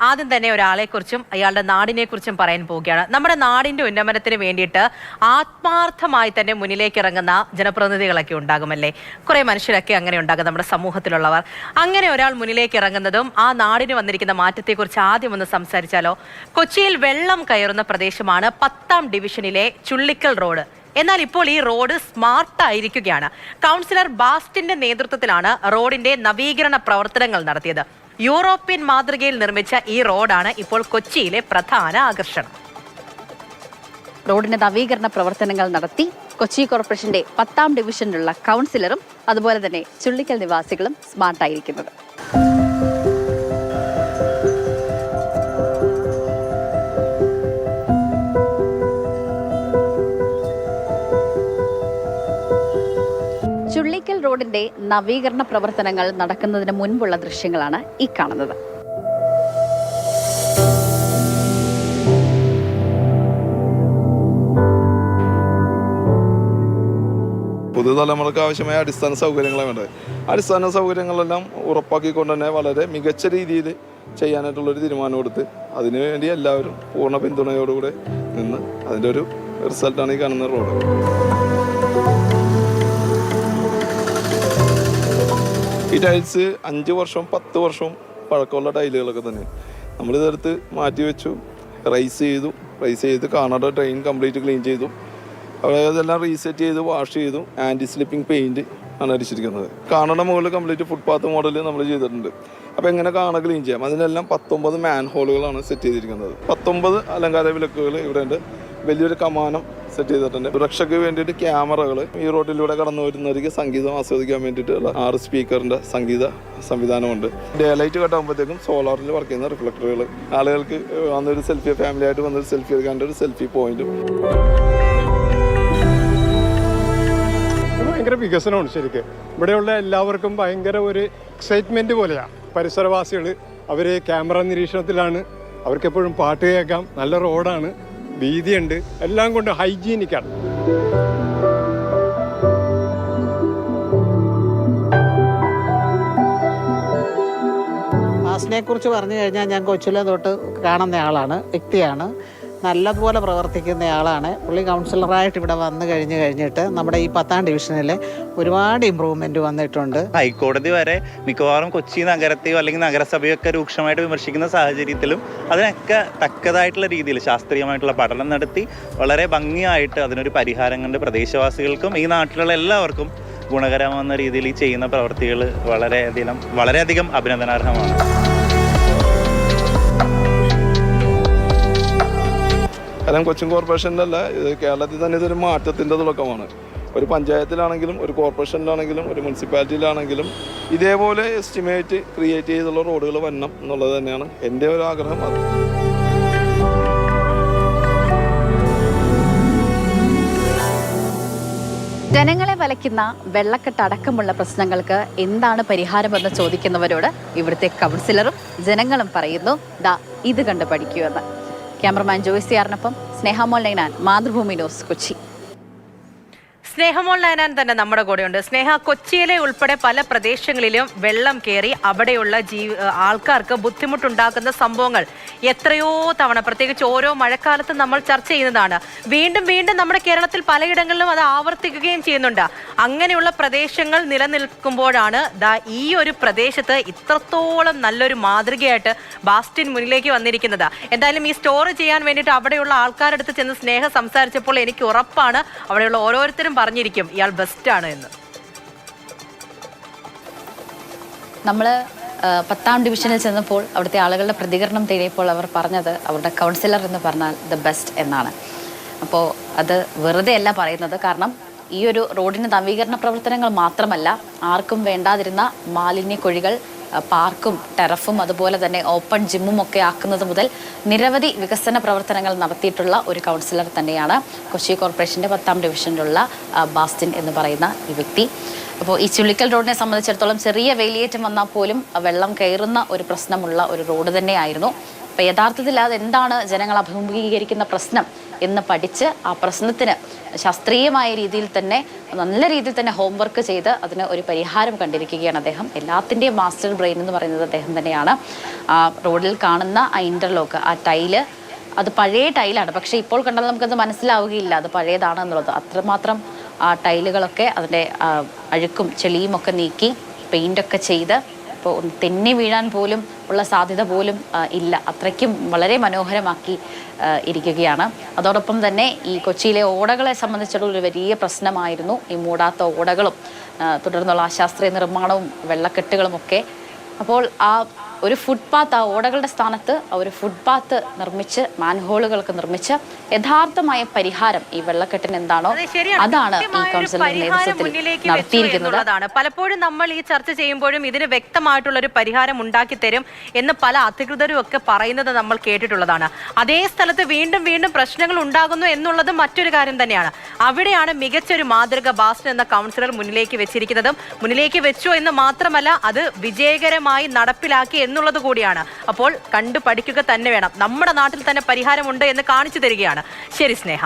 ആദ്യം തന്നെ ഒരാളെക്കുറിച്ചും അയാളുടെ നാടിനെക്കുറിച്ചും പറയാൻ പോവുകയാണ്. നമ്മുടെ നാടിന്റെ ഉന്നമനത്തിന് വേണ്ടിയിട്ട് ആത്മാർത്ഥമായി തന്നെ മുന്നിലേക്ക് ഇറങ്ങുന്ന ജനപ്രതിനിധികളൊക്കെ ഉണ്ടാകുമല്ലേ? കുറെ മനുഷ്യരൊക്കെ അങ്ങനെ ഉണ്ടാകും നമ്മുടെ സമൂഹത്തിലുള്ളവർ. അങ്ങനെ ഒരാൾ മുന്നിലേക്ക് ഇറങ്ങുന്നതും ആ നാടിന് വന്നിരിക്കുന്ന മാറ്റത്തെക്കുറിച്ച് ആദ്യം ഒന്ന് സംസാരിച്ചാലോ? കൊച്ചിയിൽ വെള്ളം കയറുന്ന പ്രദേശമാണ് 10ാം ഡിവിഷനിലെ ചുള്ളിക്കൽ റോഡ്. എന്നാൽ ഇപ്പോൾ ഈ റോഡ് സ്മാർട്ടായിരിക്കുകയാണ്. കൗൺസിലർ ബാസ്റ്റിന്റെ നേതൃത്വത്തിലാണ് റോഡിന്റെ നവീകരണ പ്രവർത്തനങ്ങൾ നടത്തിയത്. യൂറോപ്യൻ മാതൃകയിൽ നിർമ്മിച്ച ഈ റോഡാണ് ഇപ്പോൾ കൊച്ചിയിലെ പ്രധാന ആകർഷണം. റോഡിന്റെ നവീകരണ പ്രവർത്തനങ്ങൾ നടത്തി കൊച്ചി കോർപ്പറേഷന്റെ 10ാം ഡിവിഷനിലുള്ള കൗൺസിലറും അതുപോലെ തന്നെ ചുള്ളിക്കൽ നിവാസികളും സ്മാർട്ടായിരിക്കുന്നത്. ചുള്ളിക്കൽ റോഡിന്റെ നവീകരണ പ്രവർത്തനങ്ങൾ നടക്കുന്നതിന് മുൻപുള്ള ദൃശ്യങ്ങളാണ് ഈ കാണുന്നത്. പുതുതലമുറക്ക് ആവശ്യമായ അടിസ്ഥാന സൗകര്യങ്ങളാണ് വേണ്ടത്. അടിസ്ഥാന സൗകര്യങ്ങളെല്ലാം ഉറപ്പാക്കിക്കൊണ്ട് തന്നെ വളരെ മികച്ച രീതിയിൽ ചെയ്യാനായിട്ടുള്ളൊരു തീരുമാനം എടുത്ത് അതിനുവേണ്ടി എല്ലാവരും പൂർണ്ണ പിന്തുണയോടുകൂടെ നിന്ന് അതിൻ്റെ ഒരു റിസൾട്ടാണ് ഈ കാണുന്ന റോഡ്. ഈ ടൈൽസ് 5 വർഷം 10 വർഷം പഴക്കമുള്ള ടൈലുകളൊക്കെ തന്നെ നമ്മളിതെടുത്ത് മാറ്റി വെച്ചു, റൈസ് ചെയ്ത് കാണാതെ ട്രെയിൻ കംപ്ലീറ്റ് ക്ലീൻ ചെയ്തു, അതെല്ലാം റീസെറ്റ് ചെയ്ത് വാഷ് ചെയ്തു. ആൻറ്റി സ്ലിപ്പിംഗ് പെയിൻറ്റ് ആണ് അടിച്ചിരിക്കുന്നത്. കാണയുടെ മുകളിൽ കംപ്ലീറ്റ് ഫുട്പാത്ത് മോഡൽ നമ്മൾ ചെയ്തിട്ടുണ്ട്. അപ്പോൾ എങ്ങനെ കാണ ക്ലീൻ ചെയ്യാം? അതിനെല്ലാം 19 മാൻ ഹോളുകളാണ് സെറ്റ് ചെയ്തിരിക്കുന്നത്. 19 അലങ്കാര വിളക്കുകൾ ഇവിടെ ഉണ്ട്. വലിയൊരു കമാനം സെറ്റ് ചെയ്തിട്ടുണ്ട്. സുരക്ഷയ്ക്ക് വേണ്ടിയിട്ട് ക്യാമറകൾ. ഈ റോഡിലൂടെ കടന്നു വരുന്നവർക്ക് സംഗീതം ആസ്വദിക്കാൻ വേണ്ടിയിട്ടുള്ള 6 സ്പീക്കറിൻ്റെ സംഗീത സംവിധാനമുണ്ട്. ഡേ ലൈറ്റ് കട്ടാകുമ്പോഴത്തേക്കും സോളാറിൽ വർക്ക് ചെയ്യുന്ന റിഫ്ലക്ടറുകൾ. ആളുകൾക്ക് വന്നൊരു സെൽഫി, ഫാമിലി ആയിട്ട് വന്നൊരു സെൽഫി എടുക്കാൻ്റെ ഒരു സെൽഫി പോയിന്റും. ഭയങ്കര വികസനമാണ് ശരിക്കും. ഇവിടെയുള്ള എല്ലാവർക്കും ഭയങ്കര ഒരു എക്സൈറ്റ്മെൻറ്റ് പോലെയാണ്. പരിസരവാസികൾ അവർ ക്യാമറ നിരീക്ഷണത്തിലാണ്. അവർക്കെപ്പോഴും പാട്ട് കേൾക്കാം. നല്ല റോഡാണ്, വീതിയുണ്ട്, എല്ലാം കൊണ്ട് ഹൈജീനിക്കാണ്. ബാസിനെ കുറിച്ച് പറഞ്ഞു കഴിഞ്ഞാൽ ഞാൻ കൊച്ചിലെ തൊട്ട് കാണുന്ന ആളാണ്, വ്യക്തിയാണ്. നല്ലതുപോലെ പ്രവർത്തിക്കുന്ന ആളാണ്. പുള്ളി കൗൺസിലറായിട്ട് ഇവിടെ വന്നു കഴിഞ്ഞിട്ട് നമ്മുടെ ഈ 10ാം ഡിവിഷനിൽ ഒരുപാട് ഇമ്പ്രൂവ്മെന്റ് വന്നിട്ടുണ്ട്. ഹൈക്കോടതി വരെ മിക്കവാറും കൊച്ചി നഗരത്തെയോ അല്ലെങ്കിൽ നഗരസഭയോ ഒക്കെ രൂക്ഷമായിട്ട് വിമർശിക്കുന്ന സാഹചര്യത്തിലും അതിനൊക്കെ തക്കതായിട്ടുള്ള രീതിയിൽ ശാസ്ത്രീയമായിട്ടുള്ള പഠനം നടത്തി വളരെ ഭംഗിയായിട്ട് അതിനൊരു പരിഹാരം കണ്ട് പ്രദേശവാസികൾക്കും ഈ നാട്ടിലുള്ള എല്ലാവർക്കും ഗുണകരമാകുന്ന രീതിയിൽ ഈ ചെയ്യുന്ന പ്രവൃത്തികൾ വളരെയധികം അഭിനന്ദനാർഹമാണ്. കാരണം കൊച്ചിൻ കോർപ്പറേഷൻ്റെ അല്ല, ഇത് കേരളത്തിൽ തന്നെ ഇതൊരു മാറ്റത്തിൻ്റെ തുടക്കമാണ്. ഒരു പഞ്ചായത്തിലാണെങ്കിലും ഒരു കോർപ്പറേഷനിലാണെങ്കിലും ഒരു മുനിസിപ്പാലിറ്റിയിലാണെങ്കിലും ഇതേപോലെ എസ്റ്റിമേറ്റ് ക്രിയേറ്റ് ചെയ്തുള്ള റോഡുകൾ വരണം എന്നുള്ളത് തന്നെയാണ് എൻ്റെ ഒരു ആഗ്രഹം. അത് ജനങ്ങളെ വലയ്ക്കുന്ന വെള്ളക്കെട്ടടക്കമുള്ള പ്രശ്നങ്ങൾക്ക് എന്താണ് പരിഹാരമെന്ന് ചോദിക്കുന്നവരോട് ഇവിടുത്തെ കൗൺസിലറും ജനങ്ങളും പറയുന്നു, ദാ ഇത് കണ്ട് പഠിക്കുമെന്ന്. ക്യാമറമാൻ ജോയ്സി ആറിനൊപ്പം സ്നേഹമോൾ നൈനാൻ, മാതൃഭൂമി ന്യൂസ്, കൊച്ചി. സ്നേഹമോൾ നയനാൻ തന്നെ നമ്മുടെ കൂടെയുണ്ട്. സ്നേഹ, കൊച്ചിയിലെ ഉൾപ്പെടെ പല പ്രദേശങ്ങളിലും വെള്ളം കയറി അവിടെയുള്ള ആൾക്കാർക്ക് ബുദ്ധിമുട്ടുണ്ടാക്കുന്ന സംഭവങ്ങൾ എത്രയോ തവണ, പ്രത്യേകിച്ച് ഓരോ മഴക്കാലത്തും നമ്മൾ ചർച്ച ചെയ്യുന്നതാണ്. വീണ്ടും വീണ്ടും നമ്മുടെ കേരളത്തിൽ പലയിടങ്ങളിലും അത് ആവർത്തിക്കുകയും ചെയ്യുന്നുണ്ട്. അങ്ങനെയുള്ള പ്രദേശങ്ങൾ നിലനിൽക്കുമ്പോഴാണ് ഈ ഒരു പ്രദേശത്ത് ഇത്രത്തോളം നല്ലൊരു മാതൃകയായിട്ട് ബാസ്റ്റിൻ മുന്നിലേക്ക് വന്നിരിക്കുന്നത്. എന്തായാലും ഈ സ്റ്റോർ ചെയ്യാൻ വേണ്ടിയിട്ട് അവിടെയുള്ള ആൾക്കാരെടുത്ത് ചെന്ന് സ്നേഹ സംസാരിച്ചപ്പോൾ എനിക്ക് ഉറപ്പാണ് അവിടെയുള്ള ഓരോരുത്തരും പറഞ്ഞിരിക്കും ഇയാൾ ബെസ്റ്റാണ് എന്ന്. നമ്മൾ 10ാം ഡിവിഷനിൽ ചെന്നപ്പോൾ അവിടുത്തെ ആളുകളുടെ പ്രതികരണം തേടിയപ്പോൾ അവർ പറഞ്ഞത് അവരുടെ കൗൺസിലർ എന്ന് പറഞ്ഞാൽ ദ ബെസ്റ്റ് എന്നാണ്. അപ്പോൾ അത് വെറുതെ അല്ല പറയുന്നത്. കാരണം ഈ ഒരു റോഡിൻ്റെ നവീകരണ പ്രവർത്തനങ്ങൾ മാത്രമല്ല, ആർക്കും വേണ്ടാതിരുന്ന മാലിന്യ കുഴികൾ, പാർക്കും ടെറഫും അതുപോലെ തന്നെ ഓപ്പൺ ജിമ്മും ഒക്കെ ആക്കുന്നത് മുതൽ നിരവധി വികസന പ്രവർത്തനങ്ങൾ നടത്തിയിട്ടുള്ള ഒരു കൗൺസിലർ തന്നെയാണ് കൊച്ചി കോർപ്പറേഷൻ്റെ 10ാം ഡിവിഷനിലുള്ള ബാസ്റ്റിൻ എന്ന് പറയുന്ന ഈ വ്യക്തി. അപ്പോൾ ഈ ചുള്ളിക്കൽ റോഡിനെ സംബന്ധിച്ചിടത്തോളം ചെറിയ വേലിയേറ്റം വന്നാൽ പോലും വെള്ളം കയറുന്ന ഒരു പ്രശ്നമുള്ള ഒരു റോഡ് തന്നെയായിരുന്നു. അപ്പോൾ യഥാർത്ഥത്തിൽ അതെന്താണ് ജനങ്ങൾ അഭിമുഖീകരിക്കുന്ന പ്രശ്നം എന്ന് പഠിച്ച് ആ പ്രശ്നത്തിന് ശാസ്ത്രീയമായ രീതിയിൽ തന്നെ നല്ല രീതിയിൽ തന്നെ ഹോംവർക്ക് ചെയ്ത് അതിന് ഒരു പരിഹാരം കണ്ടിരിക്കുകയാണ് അദ്ദേഹം. എല്ലാത്തിൻ്റെയും മാസ്റ്റർ ബ്രെയിൻ എന്ന് പറയുന്നത് അദ്ദേഹം തന്നെയാണ്. ആ റോഡിൽ കാണുന്ന ആ ഇൻ്റർലോക്ക്, ആ ടൈല്, അത് പഴയ ടൈലാണ്. പക്ഷേ ഇപ്പോൾ കണ്ടാൽ നമുക്കത് മനസ്സിലാവുകയില്ല അത് പഴയതാണെന്നുള്ളത്. അത്രമാത്രം ആ ടൈലുകളൊക്കെ അതിൻ്റെ അഴുക്കും ചെളിയും ഒക്കെ നീക്കി പെയിൻ്റൊക്കെ ചെയ്ത് ഇപ്പോൾ തെന്നി വീഴാൻ പോലും ഉള്ള സാധ്യത പോലും ഇല്ല. അത്രയ്ക്കും വളരെ മനോഹരമാക്കി ഇരിക്കുകയാണ്. അതോടൊപ്പം തന്നെ ഈ കൊച്ചിയിലെ ഓടകളെ സംബന്ധിച്ചുള്ള ഒരു വലിയ പ്രശ്നമായിരുന്നു ഈ മൂടാത്ത ഓടകളും തുടർന്നുള്ള അശാസ്ത്രീയ നിർമ്മാണവും വെള്ളക്കെട്ടുകളും ഒക്കെ. അപ്പോൾ ആ ഒരു ഫുട്പാത്ത്, ആ ഓടകളുടെ സ്ഥാനത്ത് ഒരു ഫുട്പാത്ത് നിർമ്മിച്ച് മാൻഹോളുകളൊക്കെ നിർമ്മിച്ച് യഥാർത്ഥമായ പരിഹാരം ഈ വെള്ളക്കെട്ടിന് എന്താണോ അതാണ് ഈ കൗൺസിലിന്റെ നേതൃത്വത്തിൽ നടത്തിയിരിക്കുന്നത്. പലപ്പോഴും നമ്മൾ ഈ ചർച്ച ചെയ്യുമ്പോഴും ഇതിന് വ്യക്തമായിട്ടുള്ള ഒരു പരിഹാരം ഉണ്ടാക്കി തരും എന്ന് പല അധികൃതരും ഒക്കെ പറയുന്നത് നമ്മൾ കേട്ടിട്ടുള്ളതാണ്. അതേ സ്ഥലത്ത് വീണ്ടും വീണ്ടും പ്രശ്നങ്ങൾ ഉണ്ടാകുന്നു എന്നുള്ളത് മറ്റൊരു കാര്യം തന്നെയാണ്. അവിടെയാണ് മികച്ചൊരു മാതൃക ബാസ്റ്റൻ എന്ന കൗൺസിലർ മുന്നിലേക്ക് വെച്ചിരിക്കുന്നതും മുന്നിലേക്ക് വെച്ചു എന്ന് മാത്രമല്ല അത് വിജയകരമായി നടപ്പിലാക്കി എന്നുള്ളത് കൂടിയാണ്. അപ്പോൾ കണ്ടു പഠിക്കുക തന്നെ വേണം. നമ്മുടെ നാട്ടിൽ തന്നെ പരിഹാരമുണ്ട് എന്ന് കാണിച്ചു തരികയാണ്. ശരി സ്നേഹ.